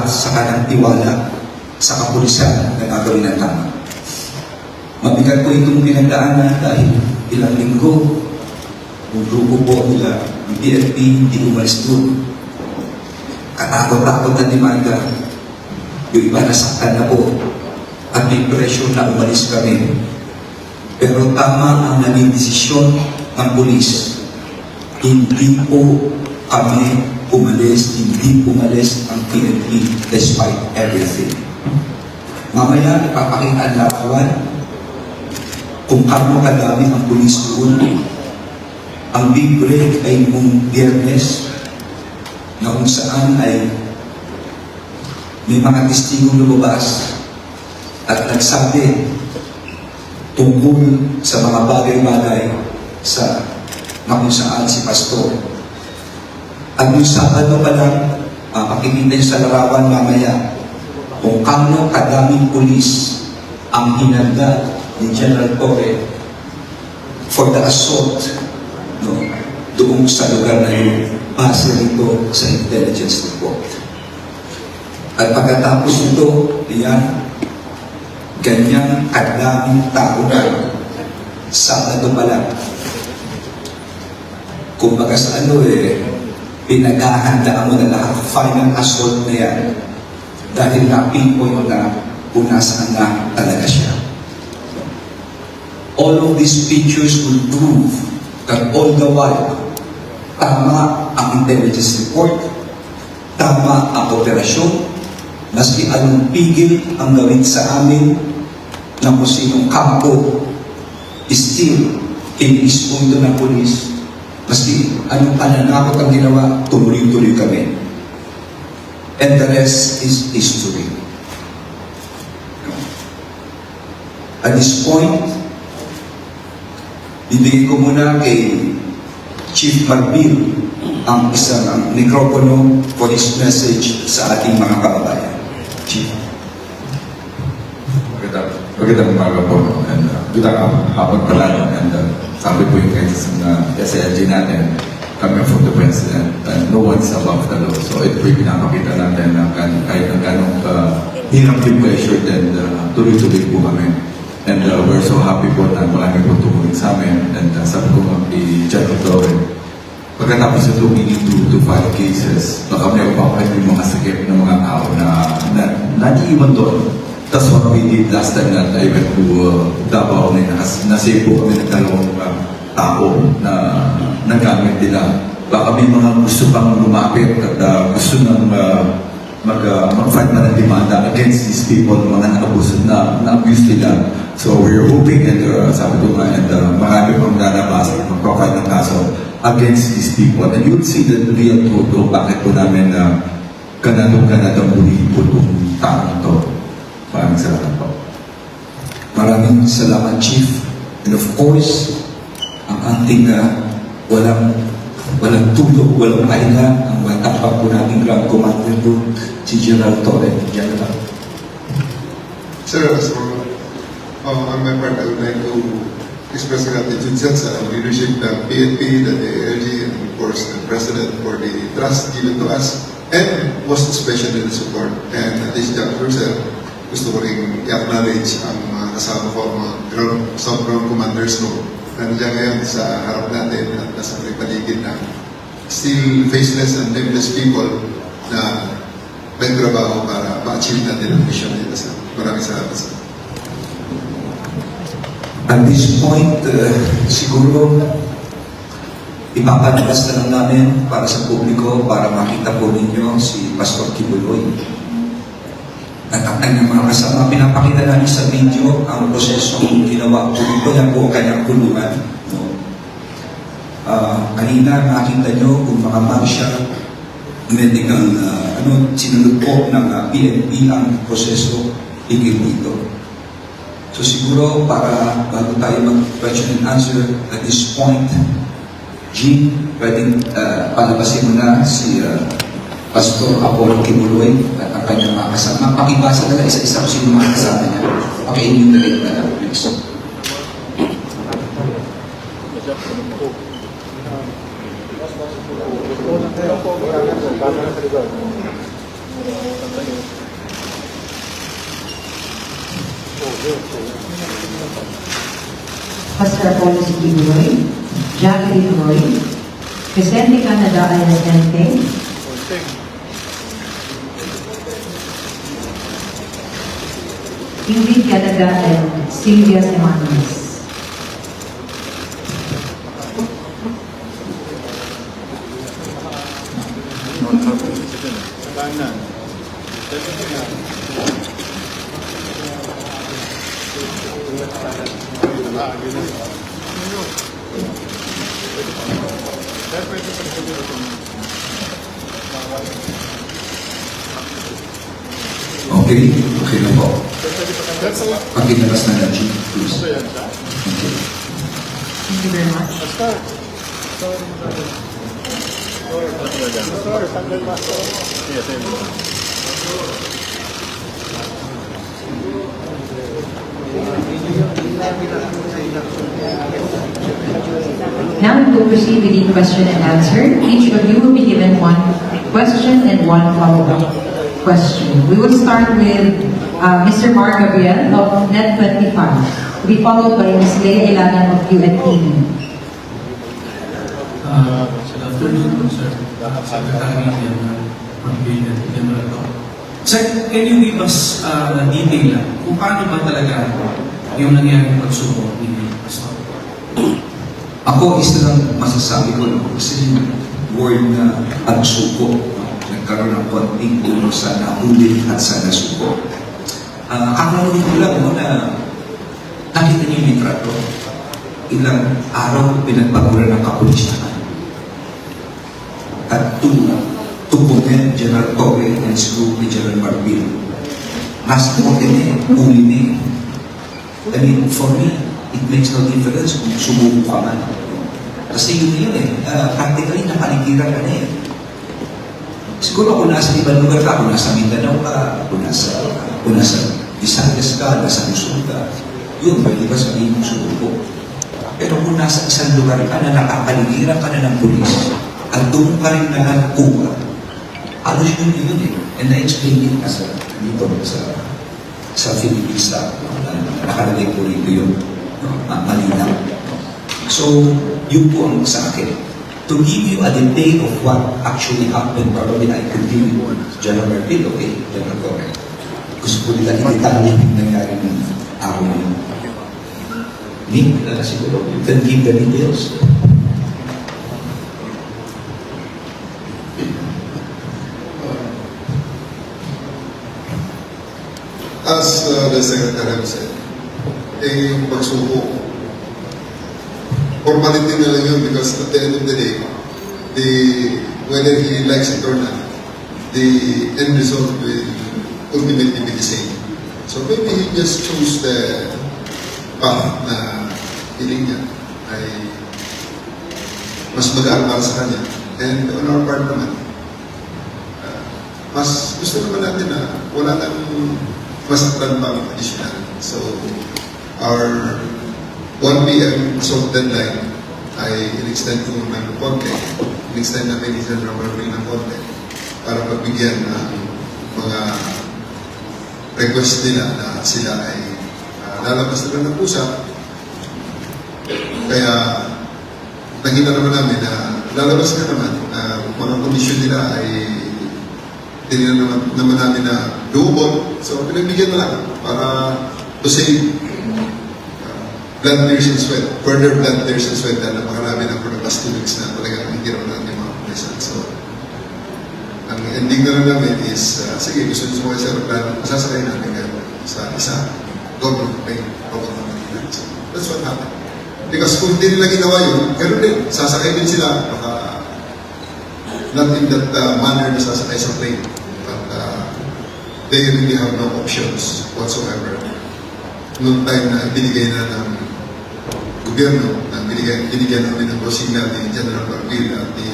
sa kanang tiwala sa kapulisan na gagawin ng tama. Mabigat po itong pinagdaanan dahil ilang linggo, yung grupo po nila, ang PNP, hindi umalis doon. Katakot-takot na demanda. Yung iba nasaktan na po. At may pressure na umalis kami. Pero tama ang naging desisyon ng pulis. Hindi po kami umalis, hindi umalis ang PNP despite everything. Mamaya, ipapakita ang larawan kung kano kadami ang pulis doon. Ang big break ay mong Biyernes na kung saan ay may mga testigong lumabas at nagsabi tungkol sa mga bagay-bagay sa na kung saan si Pastor. At yung Sabado pa lang, makikita nyo sa larawan mamaya kung kano kadaming pulis ang hinanda ni General Torre for the assault doon sa lugar na yun, base rito sa intelligence report. At pagkatapos nito, yan, ganyang kadaming tao na Sabado pa lang. Kumbaga sa pinaghahandaan mo na lahat, final assault na yan. Dahil na-pinpoint na kung nasaan na talaga siya. All of these pictures will prove that all the while, tama ang intelligence report, tama ang operasyon, maski anong pigil ang gawin sa amin na kung sinong kampo, still, kiniis po ito ng polis, maski anong pananakot ang ginawa, tuloy-tuloy kami. And the rest is history. At this point, bibigay ko muna kay Chief Marbil ang isang mikropono for his message sa ating mga kababayan. Chief. Magandang umaga po. And magandang hapon pala. And sabi po yung kahit sa SLG natin, kami from the President, and no one's above the law. So ito po yung pinapakita natin na kahit ang ganong hirap yung pressure, then tuloy-tuloy po kami. And we're so happy po na marami po tumulong sa amin. And sabi ko nga kay General Torre, pagkatapos ito, we need to file cases. Baka may upapalit yung mga sakit ng mga tao na naiiwan doon. That's what we did last time that I went to Davao. Nasave po kami ng dalawang tao na nagamit nila. Baka may mga gusto pang lumapit at gusto nang mag-fight na ng demanda against these people, mga nakabuso na abuse nila. So we're hoping, and sabi ko nga, and marami pang lalabas at mag-provide ng kaso against these people. And you'll see the real truth kung bakit po namin kanadong bulihin po itong taong ito. Maraming salamat po. Maraming salamat, Chief. And of course, ang ating walang tulog, walang pahinga, ang matapang po nating Grand Commander doon, si General Torre. General. Sir, on my part, I would like to express gratitude sa leadership ng PNP, the ALG, and of course, the President for the trust given to us, and most especially the support. And at this juncture, sir, gusto ko rin i-acknowledge ang mga kasama ko, mga ground commanders ko, na nandiyan ngayon sa harap natin at nasa may paligid na still faceless and nameless people na may trabaho para ma-achieve natin ang mission nila. Maraming salamat, sir. At this point, siguro, ipapalabas na lang namin para sa publiko, para makita po ninyo si Pastor Kibuloy. At ang kanyang mga kasama, pinapakita namin sa video ang proseso kung ginawa po ito, yan po ang kanyang kulungan. Kanina, nakita nyo kung mga martial, medical, sinunod po ng PNP ang proseso higil dito. So siguro, para bago tayo mag-question and answer at this point, Jean, pwedeng palabasin mo na si Pastor Apollo Kibuloy at ang kanyang mga kasama. Pakibasa na lang isa-isa kung sino mga kasama niya. Paki-enumerate na lang, please. Pastor Apollo C. Roy, Jacqueline Roy, Vicente Canada Ayasente, Ingrid Canada and Sylvia Semanes. Okay? Okay na po. Pagkinalas na lang, Chief, please. Thank you. Thank you very much. Now we will proceed with the question and answer. Each of you will be given one question and one follow-up question. We will start with Mr. Mar Gabriel of Net25, to be followed by Ms. Leia Ilagan of UNTV. Good afternoon, sir. Secretary General Tom. Sir, can you give us detail lang kung paano ba talaga yung nangyaring pagsubok ni Pastor? Ako, isa lang masasabi ko, no? Kasi yung word na pagsuko, no? Nagkaroon ng konting ulo sa nahuli at sa nasuko. Kakalamin ko lang, no, na nakita niyo yung litrato. Ilang araw pinagpagulan ng kapulisan. At to commend General Torre and his group ni General Marbil. Nasa korte na uli na I mean, for me, it makes no difference kung sumuko ka man. Kasi yun practically napaligiran ka na Siguro kung nasa ibang lugar ka, kung nasa Mindanao ka, kung nasa Visayas ka, nasa Luzon ka, yun, pwede ba sabihin mong sumuko? Pero kung nasa isang lugar ka na nakapaligiran ka na ng pulis, at doon ka rin nakakuha, halos yun And I explained it as dito sa Philippine staff, nakalagay ko rito yun, malinaw. So, yun po ang sa akin. To give you a detail of what actually happened, probably I could give you General Marbil, okay? General Torre. Gusto ko nila i-detalye yung nangyari ng araw na yun. Nick, siguro, you can give the details. As the Secretary said, yung pagsuko, formality na lang yun because at the end of the day, whether he likes it or not, the end result will ultimately be the same. So maybe he just chose the path na feeling niya ay mas magaan para sa kanya. And on our part naman, mas gusto naman natin na wala nang masaktan pa additional. So, our 1 p.m. assault deadline ay in-extend ko ng konti. In-extend namin ni General Marbil ng konti para pagbigyan ng mga request nila na sila ay lalabas na ng usap. Kaya, nakita naman namin na lalabas na naman mga kondisyon nila ay tinignan naman namin na doable. So, pinagbigyan na lang para to save blood, tears, and sweat. Further blood, tears, and sweat na napakarami ng past 2 weeks na talagang hindi naman natin mga pulisan. So, ang ending na lang namin is, sige, gusto nyo sumakay sa aeroplano, masasakay natin kayo sa isa government plane, robot na Manila. So, that's what happened. Because kung hindi nila ginawa yun, gano'n din, sasakay din sila, baka not in that manner na sasakay sa plane. They really have no options whatsoever. Noong time na binigay na ng gobyerno, na binigyan namin ng signal ni General Marbil at ni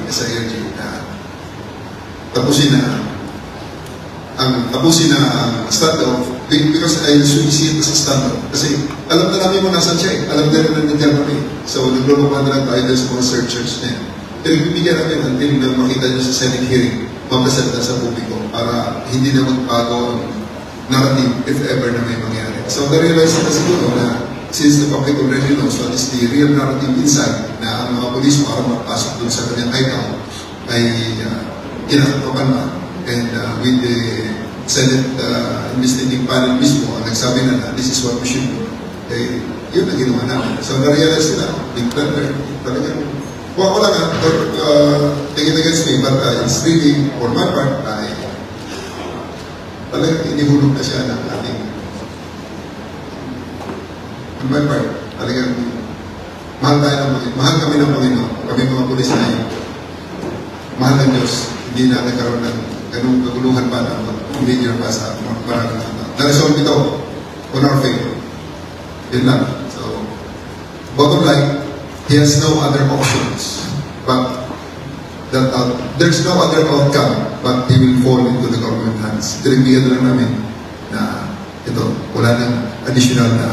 SIRG na tapusin na ang standoff because I usually see it as a standoff. Kasi alam na namin mo nasan siya alam na rin nandiyan kami. So naglulungan na lang tayo sa mga searchers na yan. Pero bibigyan namin until na makita niyo sa Senate hearing, mapresenta sa publiko para hindi na magbago ang narrative if ever na may mangyari. So na-realize na siguro na since the public already knows what is the real narrative inside, na ang mga polis para makapasok dun sa kanyang hideout ay kinakatapan na. And with the Senate investigating panel mismo, ang nagsabi na this is what we should do. Eh, yun ang ginawa namin. So na-realize nila, big planner, talagang, wala nga, take it against me, but it's really, for my part, ay talagang inihulog na siya ng ating, on my part, talagang mahal kami ng Panginoon, kami mga pulis na yun. Mahal ng Diyos, hindi na nagkaroon ng ganung kaguluhan pa na major pa sa marang na-resolve ito on our favor. Yun lang. So, bottom line, he has no other options, but that there's no other outcome, but he will fall into the government hands. Tinigbigan lang namin na ito, wala nang additional na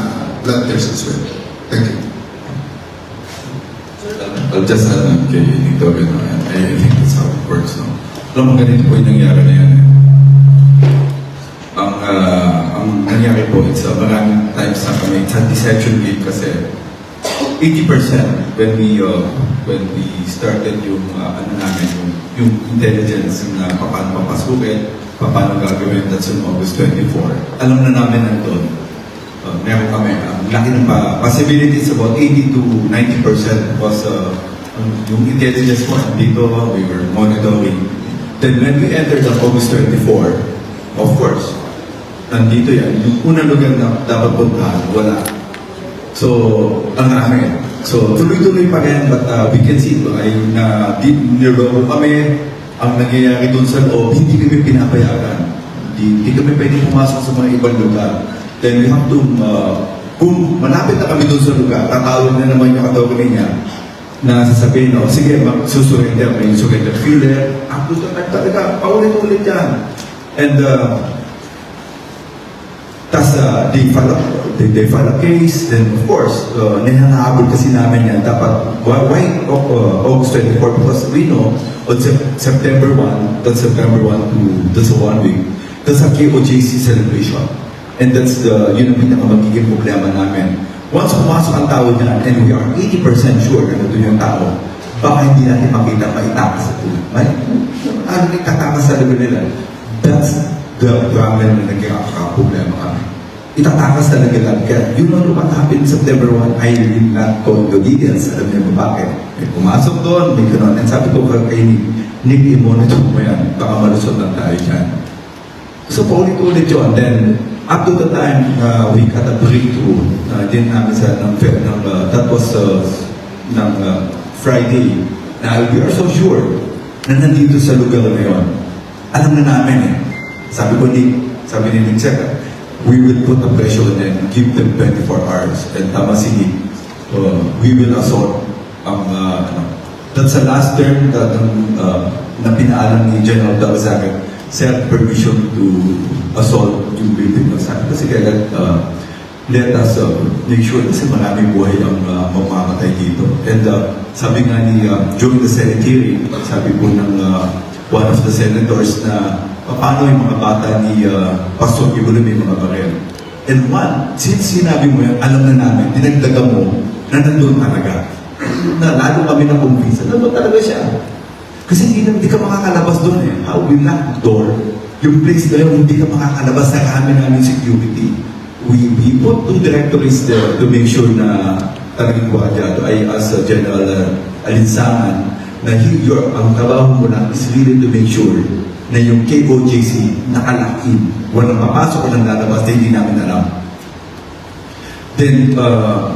blood tears as well. Thank you. I'll just add na kay Victoria, no? And I think that's how it works. No? Alam mo, ganito po yung nangyari na yan. Ang nangyari po, maraming times na kami, it's a deception game kasi 80% when we started yung yung intelligence na paano papasukin, paano gagawin, that's on August 24. Alam na namin nandun. Meron kami, laki ng possibilities about 80 to 90% was yung intelligence mo dito, we were monitoring. Then when we entered on August 24, of course, nandito yan. Yung unang lugar na dapat puntahan, wala. So, ang namin. So, tuloy-tuloy pa rin, but we can see, ay niloko kami, ang nangyayari doon sa loob, hindi kami pinapayagan. Hindi kami pwede pumasok sa mga ibang lugar. Then we have to, kung malapit na kami doon sa lugar, tatawag na naman yung katawag niya, na sasabihin, sige, magsusurrender, may surrender filler, ang doon talaga, paulit-ulit yan. And, tas they file a case, then of course, ninanahabol kasi namin yan. Dapat, why August 24? Because we know, on September 1, that's September 1 to, that's a 1 week, that's a KOJC celebration. And that's yun ang pinakamagiging problema namin. Once pumasok ang tao dyan, and we are 80% sure na ito yung tao, baka hindi natin makita maitakas sa tulad. Ano itatakas sa level nila? That's the problem na nagkakaproblema kami. Itatakas talaga lang. Kaya you know what happened September 1, I will not go into details. Alam niyo ba bakit? May pumasok doon, may gano'n. And sabi ko kay Nick, i-monitor mo yan. Baka malusot lang tayo dyan. So paulit-ulit yun. Then, up to the time, we got a breakthrough. Din namin sa that was Friday. Na we are so sure na nandito sa lugar na yun. Alam na namin eh. Sabi ni Nick Seca, we will put a pressure on them, give them 24 hours. And tama si Nick, we will assault that's the last term na pinaalam ni General Dawzaga, self-permission to assault yung building. Sabi kasi kaya let us make sure kasi maraming buhay ang mamamatay dito. And sabi nga ni, during the Senate hearing, sabi po ng one of the senators na paano yung mga bata ni Pastor Ibulo may mga barel. And one, since sinabi mo yan, alam na namin, dinagdagan mo na nandun talaga. Na lalo kami na kumpisa, nandun talaga siya. Kasi hindi ka makakalabas doon eh. How we lock the door, yung place na yun, hindi ka makakalabas na kami namin security. We put two directories there to make sure na talagang Guadjado ay as General Alinsangan na ang trabaho mo lang is really to make sure na yung KOJC nakalakin. Walang papasok o nang lalabas na hindi namin alam. Then,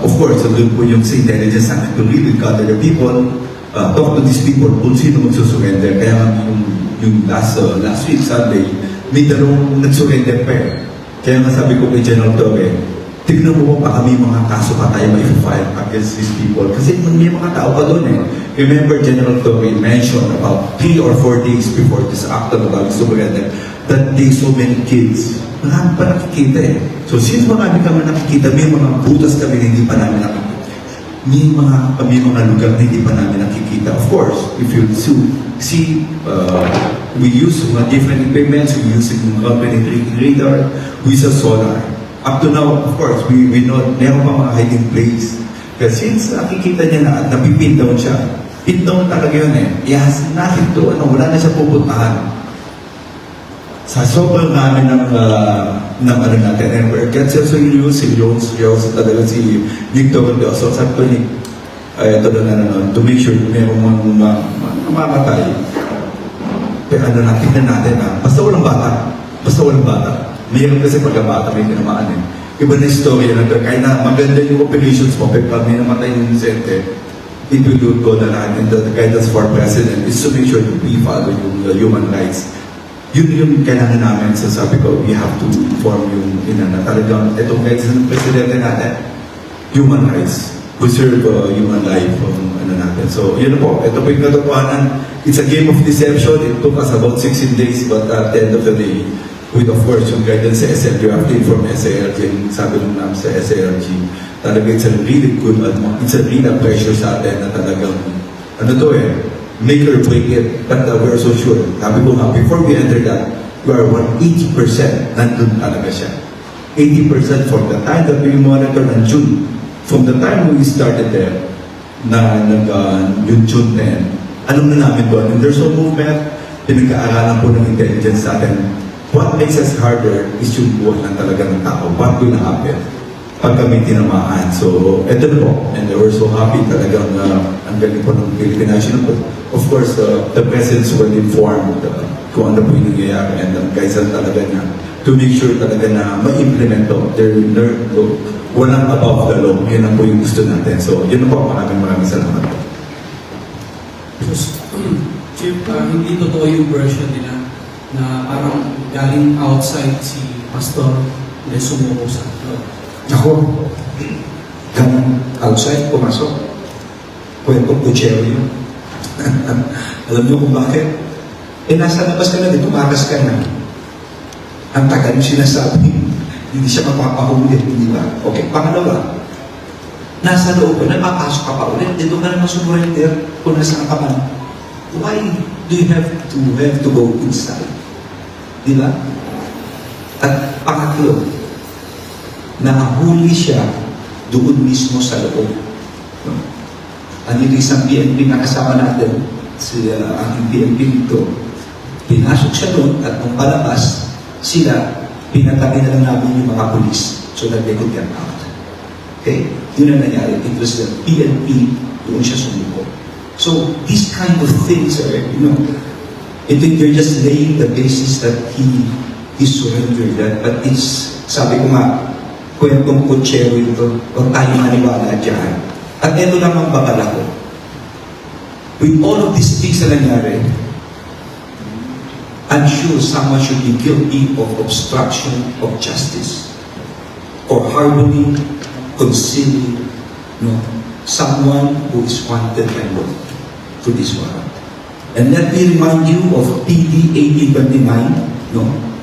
of course, doon po yung sa intelligence natin to really gather the people, talk to these people kung sino magsusurrender. Kaya yung last week, Sunday, may dalawang nagsurrender pa eh. Kaya nga sabi ko kay General Torre, tignan mo pa kami mga kaso pa tayo ma-file against these people. Kasi may mga tao pa doon eh. Remember, General Torre mentioned about 3 or 4 days before this act of surrender that they so many kids. Marami pa nakikita eh. So since marami kami nakikita, may mga butas kami na hindi pa namin nakikita. May mga lugar na hindi pa namin nakikita. Of course, if you see we use different equipments, we use yung penetrating radar, we use a sonar. Up to now, of course, we know, meron pa mga hiding place. Kasi since nakikita niya na napipin down siya, pin down talaga yun eh. Yes, nothing to, wala na siya pupuntahan. Sa sobrang namin ng ano natin, and we're kasi seryoso talaga si Victor Mendoza. Sabi ko, Nick, ito na to make sure meron mamatay. Pero ano na, tignan natin basta walang bata. Mayroon kasi pagkabata may tinamaan eh. Iba na story na kahit na maganda yung operations mo, pero pag may namatay yung inosente, it will go na lahat. And the guidance for President is to make sure that we follow yung human rights. Yun yung kailangan namin. So sabi ko, we have to inform yung na talagang itong guidance ng Presidente natin, human rights. Preserve human life natin. So yun na po, ito po yung katotohanan. It's a game of deception. It took us about 16 days, but at the end of the day, with of course yung guidance sa SLG, you have to inform SALG, sabi nung namin sa SALG, talaga it's a really good, it's a real pressure sa atin na talagang, make or break it, but we're so sure. Sabi ko nga, before we enter that, we are 80% nandun talaga siya. 80% from the time that we monitor ng June, from the time we started there, yung June 10, alam na namin doon, and there's no movement, pinagkaaralan po ng intelligence sa atin. What makes us harder is yung buwan lang talaga ng tao. What will happen pag kami tinamaan? So, eto na po. And we're so happy talagang ang galing po ng Philippine National. Of course, the president's well informed kung ano po yung nangyayari. And guys, talaga na to make sure talaga na ma-implement to. Walang above the law. Yun ang po yung gusto natin. So, yun na po. Maraming salamat po. Chief, hindi totoo yung version nila na parang galing outside si Pastor na sumuko sa loob. Ako, ganun outside, pumasok. Kwentong kutsero yun. Alam niyo kung bakit? Nasa labas ka na, di tumakas ka na. Ang tagal yung sinasabi, hindi siya mapapahuli, di ba? Okay, pangalawa, nasa loob ka na, papasok ka pa ulit, dito ka naman surrender kung nasa ka man. Why do you have to go inside? Di ba? At pangatlo, nakahuli siya doon mismo sa loob. Ang isang PNP na kasama natin, si aking PNP dito, pinasok siya doon at nung palabas, sila, pinatabi na lang namin yung mga pulis so that they could get out. Okay? Yun ang nangyari. It was the PNP, doon siya sumuko. So, these kind of things are, they're just laying the basis that he surrendered that. But it's, sabi ko nga, kwentong kutsero ito, huwag tayo maniwala dyan. At ito lang ang babala ko. With all of these things na nangyari, I'm sure someone should be guilty of obstruction of justice or harboring, concealing, someone who is wanted and brought to this warrant. And let me remind you of PD 1829,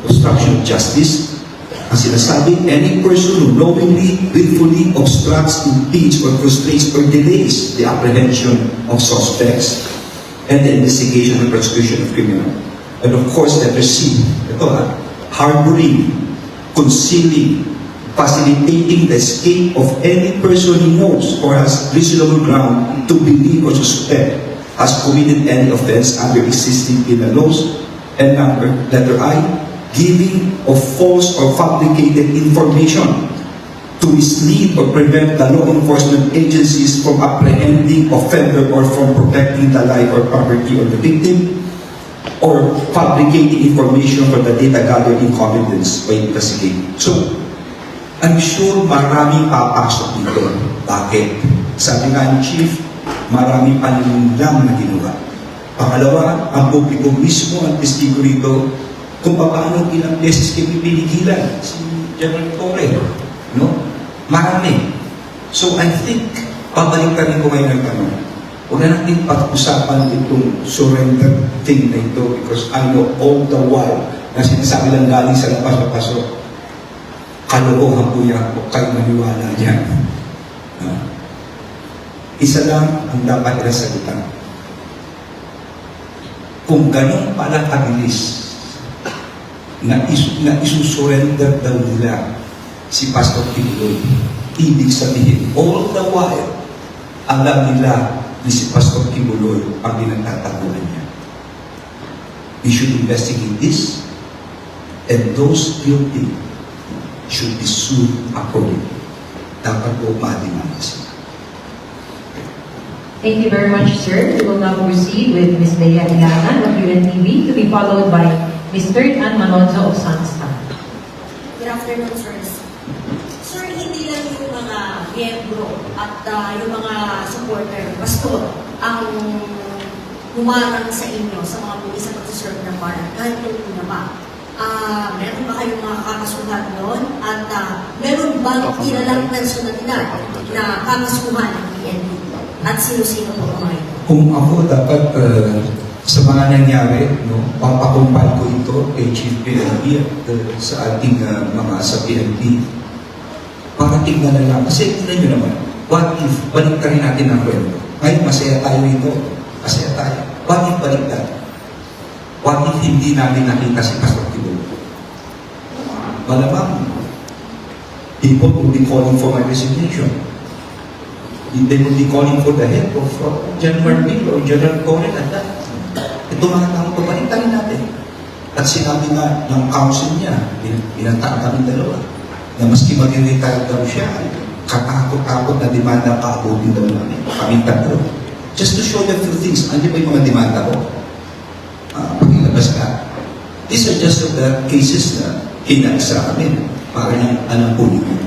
obstruction of justice. Ang sinasabi, any person who knowingly, willfully obstructs, impedes, or frustrates or delays the apprehension of suspects and the investigation and prosecution of criminal. And of course, letter C, harboring, concealing, facilitating the escape of any person he knows or has reasonable ground to believe or suspect has committed any offense under existing penal laws. And letter I, giving of false or fabricated information to mislead or prevent the law enforcement agencies from apprehending offender or from protecting the life or property of the victim, or fabricating information for the data gathered in confidence by investigating. So, I'm sure maraming papasok dito. Bakit? Sabi nga ni Chief, marami paninlang na ginawa. Pangalawa, ang publiko mismo ang testigo rito kung paano ilang beses kayo pinigilan si General Torre. Marami. So I think, pabalik ka rin ko ngayon ng tanong. Huwag na natin pag-usapan itong surrender thing na ito because I know all the while na sinasabi lang galing sa labas-pasok, kalokohan po yan, huwag kayo maniwala dyan. Isa lang ang dapat ilasagutan. kung ganun pala kabilis na isusurrender daw nila si Pastor Kibuloy, ibig sabihin, all the while, alam nila ni si Pastor Kibuloy ang pinagtataguan niya. We should investigate this, and those guilty should be sued accordingly. Dapat po maadimanda sila. Thank you very much, sir. We will now proceed with Ms. Leia Ilagan of UNTV to be followed by Ms. Ann Manonzo of Sunstar. Good afternoon, sirs. Sir, hindi lang yung mga miyembro at yung mga supporter, pastor, ang humarang sa inyo sa mga pulis sa pagsiserve ng bayan. Kahit yung una pa. Meron ba kayong mga kakasuhan doon? At meron bang ilalang personalidad na kakasuhan ng PNP? At sino-sino po ang mga ito? Kung ako dapat sa mga nangyari, no, papakumpal ko ito kay Chief PNP at sa ating mga sa PNP para tignan na lang. Kasi tignan nyo naman, what if baliktarin natin ang kwento? Ngayon, masaya tayo ito. Masaya tayo. What if baliktad? What if hindi namin nakita si Pastor Kibuloy? Malamang, people will be calling for my resignation. They will be calling for the head of General Bill or General Coren at that. Ito mga tao, pabaliktarin natin. At sinabi nga ng council niya, binantaan kami dalawa, na maski mag-retire daw siya, katakot-takot na demanda paabutin daw namin. Kaming tatlo. Just to show you a few things, ano ba yung mga demanda ko? Pakilabas ka. These are just of the cases na hinag sa amin para nang alam po niyo.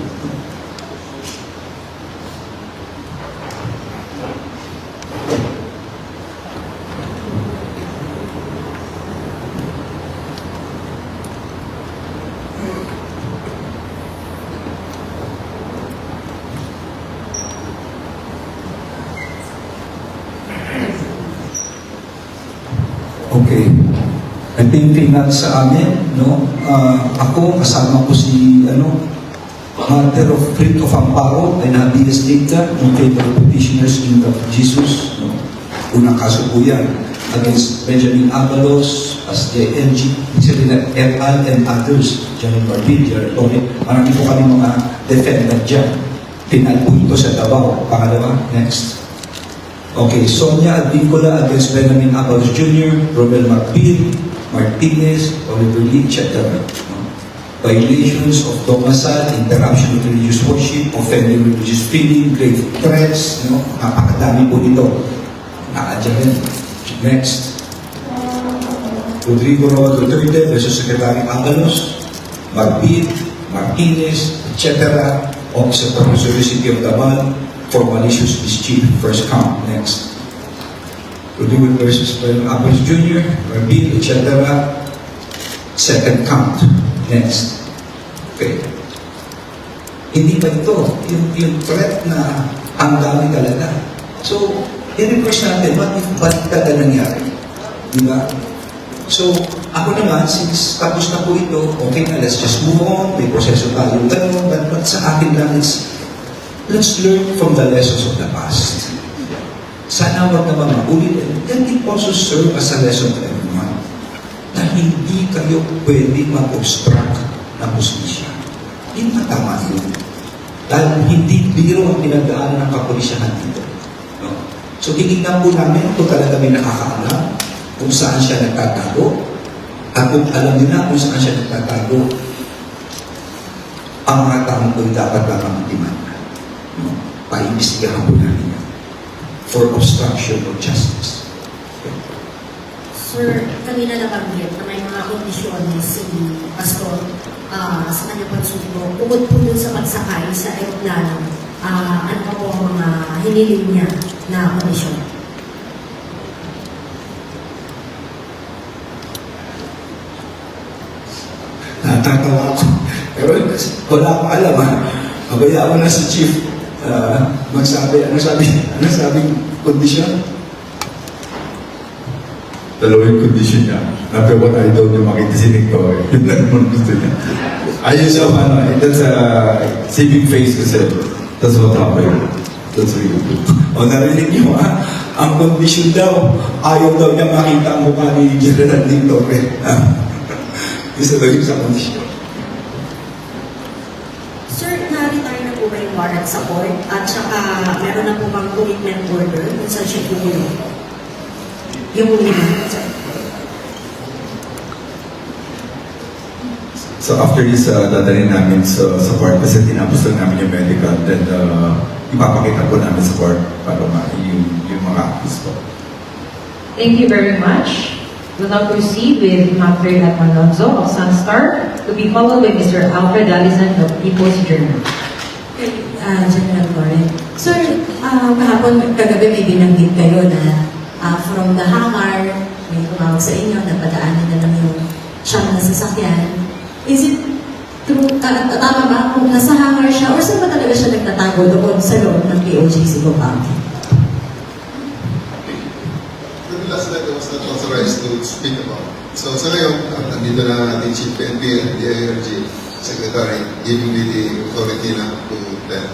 Okay. Ito yung pinag sa amin, no? Ako, kasama ko si, Mother of Fleet of Amparo and Habeas Data in favor of petitioners in the Jesus, no? Unang kaso po yan against Benjamin Avalos, as JNG, Selena Etal, and others, General Barbid, General Tony. Marami po kami mga defendant dyan. Pinal po ito sa Davao. Pangalawa, next. Okay, Sonia Advincula against Benjamin Avalos Jr., Romel Marpil, Martinez, Oliver Lee, etc. Violations of Domasal, interruption of religious worship, offending religious feeling, grave threats, napakadami po nito. Nakadyan. Next. Rodrigo Roa Duterte versus Secretary Avalos, Marpil, Martinez, etc. Officer Professor City of Davao, for malicious mischief, first count. Next. Rodrigo versus Avalos Jr., Marpil, etc. Second count. Next. Okay. Hindi pa ito. Yung threat na ang dami talaga. So, i-reverse natin, what if baliktad na nangyari? Diba? So, ako naman, since tapos na po ito, okay na, let's just move on, may proseso tayo. But sa akin lang, let's learn from the lessons of the past. Sana wag naman maulit. That will also serve as a lesson to everyone na hindi kayo pwede mag-obstruct ng hustisya. Hindi matama yun. Dahil hindi biro ang pinagdaanan ng kapulisyahan dito. No? So, tinignan po namin kung talaga may nakakaalam kung saan siya nagtatago at kung alam nila kung saan siya nagtatago, ang mga taong ko dapat lamang demanda. No? Paimbestigahan po namin yan for obstruction of justice. Sir, kanina nabanggit na may mga kondisyones si Pastor sa kanyang pagsuko. Bukod po dun sa pagsakay sa aeroplano, ano pa po ang mga hiniling niya na kondisyon? Natatawa ako. Pero wala akong alam ha. Mabaya ako na si Chief magsabi. Ano sabing kondisyon? Dalawang condition niya. Number one, I daw niya makitisinig ko. Yun lang mo gusto niya. Ayun siya, that's a saving face kasi. That's what happened. That's really good. O narinig niyo ha? Ang kondisyon daw, ayaw daw niya makita ang mukha ni General Ling Torre. Isa daw yun sa kondisyon. Sir, na-retire na po ba yung warrant sa court? At saka meron na po bang commitment order kung saan siya pupulo? Yung lima, sir. So after this, dadalhin namin sa court kasi tinapos lang namin yung medical. Then ipapakita po namin sa court para yung mga acts po. Thank you very much. We'll now proceed with Ma'am Ferdat Manlonzo of Sunstar, to be followed by Mr. Alfred Allison of People's Journal. General Warren. Sir, kahapon, kagabi may binanggit kayo na from the hangar, may tumawag sa inyo, napadaanan na lang yung siyang nasasakyan. Is it true, tama ba kung nasa hangar siya or saan ba talaga siya nagtatago doon sa loob ng POJC Compound? The last night I was not authorized to speak about. So sa ngayon, nandito na ating Chief PNP and the DIRG Secretary giving me the authority na to them.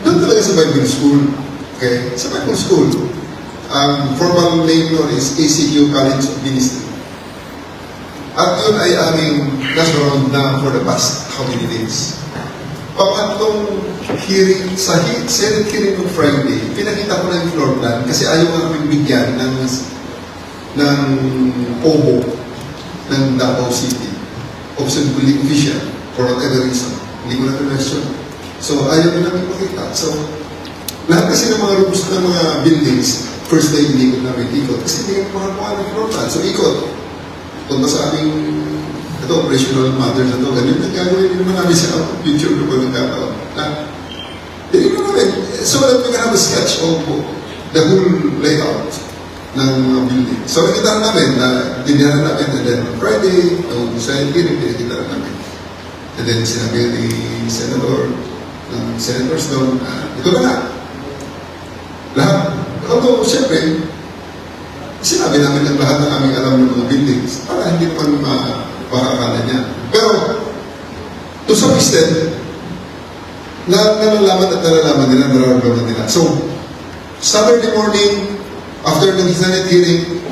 Doon talaga sa Bible School. Okay? Sa Bible School, formal name nun is ACQ College of Ministry. At yun ay aming nasunod na for the past how many days. Pangatlong hearing, sa Senate hearing on Friday, pinakita ko na yung floor plan kasi ayaw nga kami bigyan ng OBO ng Davao City, option building official, for whatever reason. Hindi ko na question. So, ayaw ko namin makita. So, lahat kasi ng mga rooms ng mga buildings, first day hindi ko namin ikot. Kasi hindi ko makakuha ng floor plan. So, ikot. Punta sa aming operational matters na ito. Ganun na gagawin din naman namin sa future ko pa nagkataon. Hindi ko namin. So, we can have a sketch of the whole layout ng building. So, nakita namin na dinyaran namin and then on Friday, nung Senate hearing, pinakita namin. And then sinabi ni Senator, ng Senators doon, ito na nga. Lahat. Although, siyempre, sinabi namin ang lahat ng aming alam ng mga buildings para hindi naman makakala niya. Pero, to some extent, nalalaman at nalalaman nila, nararamdaman nila. So, Saturday morning, after ng Senate hearing,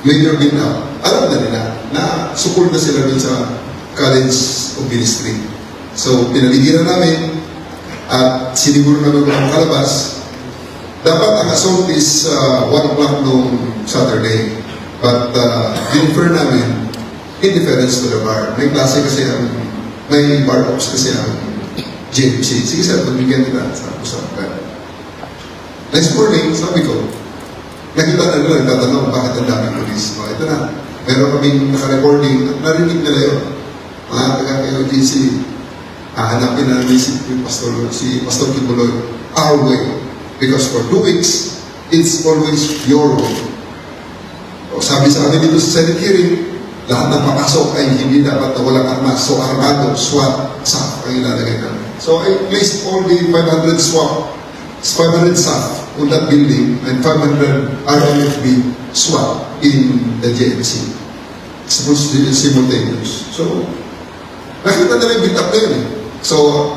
Major Binao, alam na nila na support na sila dun sa College of Ministry. So, pinaligiran namin at siniguro namin kung kalabas. Dapat ang assault is 1 o'clock noong Saturday. But in-infer namin in deference to the bar. May klase kasi may bar ops kasi ang GMC. Sige sir, pagbigyan nila sa usapan. Next morning, sabi ko, nakita na nila, nagtatanong bakit ang daming police. Ito na, meron kaming naka-recording at narinig nila yun. Mga taga-KOGC, hahanapin na namin si Pastor Kibuloy, our way. Because for 2 weeks, it's always your way. O, sabi sa amin dito sa Senate hearing, lahat ng papasok ay hindi dapat na walang armas. So, armado, SWAT, SAF ang ilalagay namin. So, I placed all the 500 SAF on that building and 500 RMFB SWAT in the JMC. Supposed to be simultaneous. So, nakita na rin build-up na yun eh. So,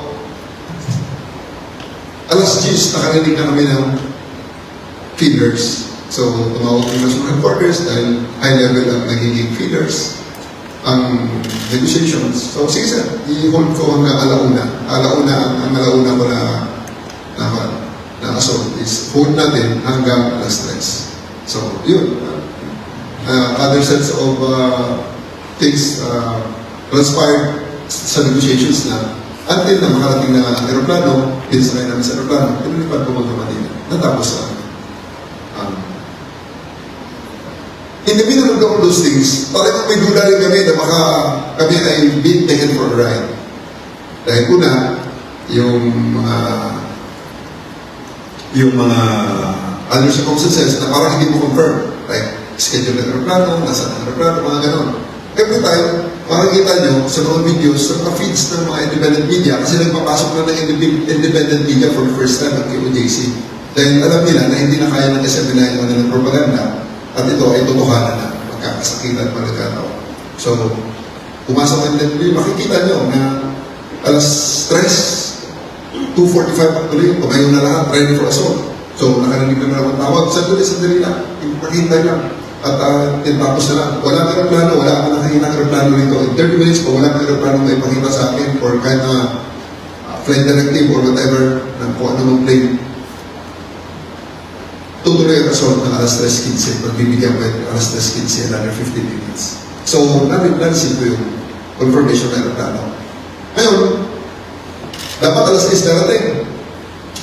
alas 10, nakarinig na kami ng feeders. So, tumawag kami sa headquarters dahil high level ang nagiging feeders ang negotiations. So, sige sir, i-hold ko hanggang alauna. Ang alauna ko na assault is hold natin hanggang alas 3. So, yun. Other sets of things transpired sa negotiations na until na makarating na aeroplano, pinsakay namin sa aeroplano, pinulipad ko mga Manila. Natapos sa in the middle of all those things, talagang may duda rin kami na baka kami ay being taken for a ride. Dahil una, yung mga other circumstances na parang hindi mo confirm. Like, schedule ng aeroplano, nasa aeroplano, mga ganon. Every time, makikita nyo sa mga videos, sa mga feeds ng mga independent media, kasi nagpapasok na ng independent media for the first time at KOJC. Dahil alam nila na hindi na kaya ng SM9 yung ng propaganda, at ito ay totohanan na magkakasakitan pa nagkataon. So, pumasok ang interview, makikita nyo na alas 3, 2:45 actually, tumayo na lahat, ready for assault. So, nakarinig naman ako ng tawag. Sandali lang. Pakintay lang. At tapos na lang. Wala kang aeroplano. Wala akong nakikita ng aeroplano rito. In 30 minutes pa, wala kang aeroplano na ipakita sa akin or kahit na flight directive or whatever ng kung ano ng plane. Tutuloy ang assault ng alas 3:15. Magbibigyan ko yung alas 3:15 another 15 minutes. So, narin-receive ko yung confirmation ng aeroplano. Ngayon, dapat alas 6 darating.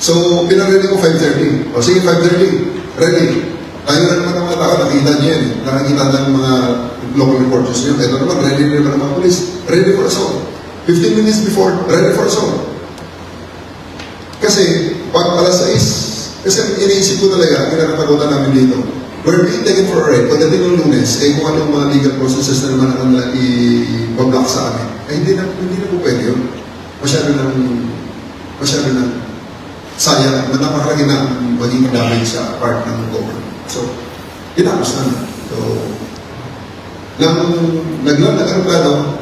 So, pinaredy ko 5:30. O sige, 5:30. Ready. Tayo na naman ng mga tao, nakita niyo yan. Nakakita ng mga local reporters niyo. Ito naman, ready na naman ng mga police. Ready for assault. 15 minutes before, ready for assault. Kasi, pag alas 6, kasi iniisip ko talaga, kinakatakutan namin dito. We're being taken for a ride. Pagdating ng Lunes, kung anong mga legal processes na naman ang i-block sa amin, hindi na po pwede yun. Masyado ng sayang, napakalaki na maging damage sa part ng government. So, tinapos na. So, nag-land ng aeroplano,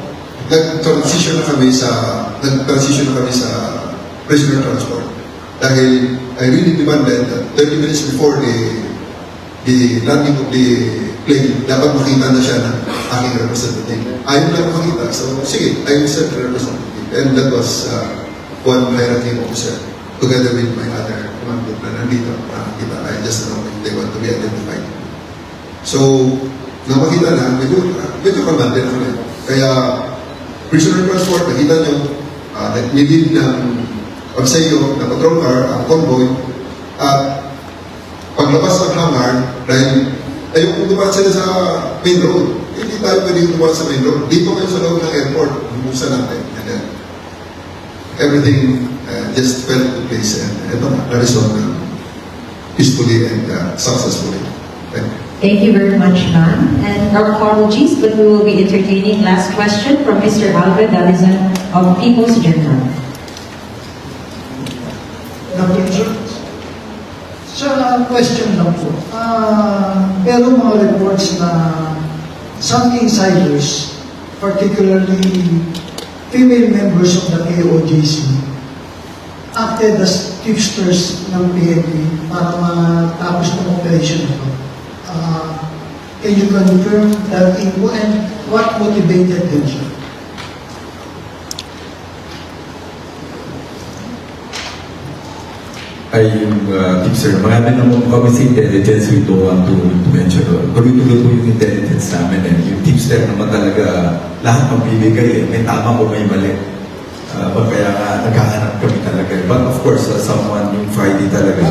nag-transition na kami sa prisoner transport. Dahil I really demanded that 30 minutes before the landing of the plane, dapat makita na siya ng aking representative. Ayaw lang makita. So, sige, I will send the representative. And that was one hierarchy officer together with my other command group na nandito. Nakakita. I just don't know if they want to be identified. So, nang makita na, medyo kalmante na kami. Kaya, prisoner transport, nakita nyo, nilid ng pagsayo ng patrol car, ang convoy, at paglabas ng hangar, dahil kung dumaan sila sa main road, hindi tayo pwede dumaan sa main road. Dito kayo sa loob ng airport, bubuksan natin. And then, everything just fell into place. And ito na, na-resolve na peacefully and successfully. Thank you. Thank you very much, ma'am. And our apologies, but we will be entertaining last question from Mr. Alvin Dalizon of People's Journal. Sir, question lang po. Pero mga reports na some insiders, particularly female members of the KOJC, acted as tipsters ng PNP para matapos ng operation ito. Can you confirm that info and what motivated them, sir? Ay yung tipster, marami naman kami sa intelligence, we don't want to mention. Tuloy-tuloy po yung intelligence namin. Yung tipster naman talaga, lahat magbibigay, may tama o may mali. Kaya nga, naghahanap kami talaga. But of course, someone yung Friday talaga,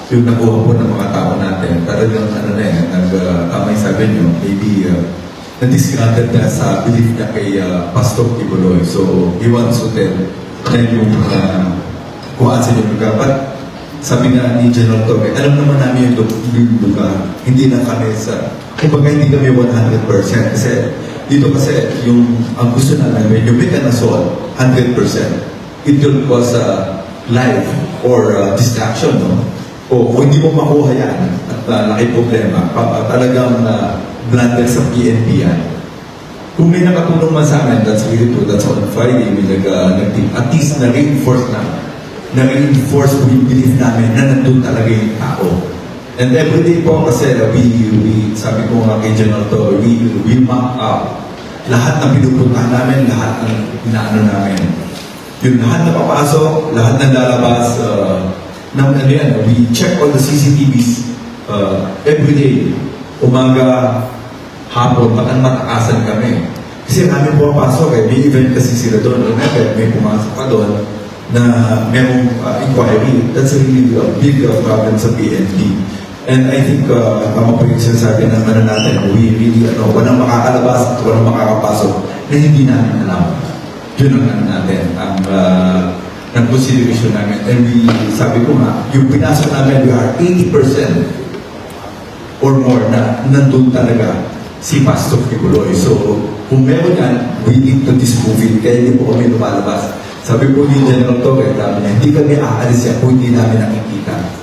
yung nakuha po ng mga tao natin, talagang tama yung sabi nyo, maybe na-discarded na sa belief niya kay Pastor Tibuloy. So, he wants to tell na yung kuhaan sa inyo lugar. But, sabi nga ni General Torre, alam naman namin yung lugar. Hindi na kami kumbaga hindi kami 100%. Kasi dito kasi ang gusto namin, yung make an assault, 100%. It will cause life or distraction, no? O kung hindi mo makuha yan, at laki problema, talagang blunder sa PNP yan. Kung may nakatulong man sa amin, that's really true. That's on Friday, may at least na-reinforce na-reinforce po yung belief namin na nandun talaga yung tao. And everyday po kasi sabi ko nga kay General to, we map up lahat ng pinupuntahan namin, lahat ng inaano namin. Yung lahat na papasok, lahat ng lalabas, we check all the CCTVs everyday. Umaga, hapon, matakasan kami. Kasi namin pumapasok may event kasi sila doon. May pumasok pa doon na merong inquiry. That's really a big problem sa PNP. And I think, tama po yung sinasabi ng natin, we really, walang makakalabas at walang makakapasok na hindi namin alam. Yun ang natin, ang consideration namin. And sabi ko nga, yung pinasok namin, we are 80% or more na nandun talaga si Pastor Tibuloy. So, kung meron yan, we need to disprove it. Kaya hindi po kami lumalabas. Sabi po ni General Torre, hindi kami aalis yan kung hindi namin nakikita.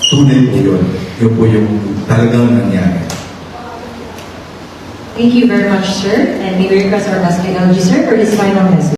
Tunay po yun. Yun po yung talagang nangyari. Thank you very much, sir. And we request our SKLG, sir, for his final message.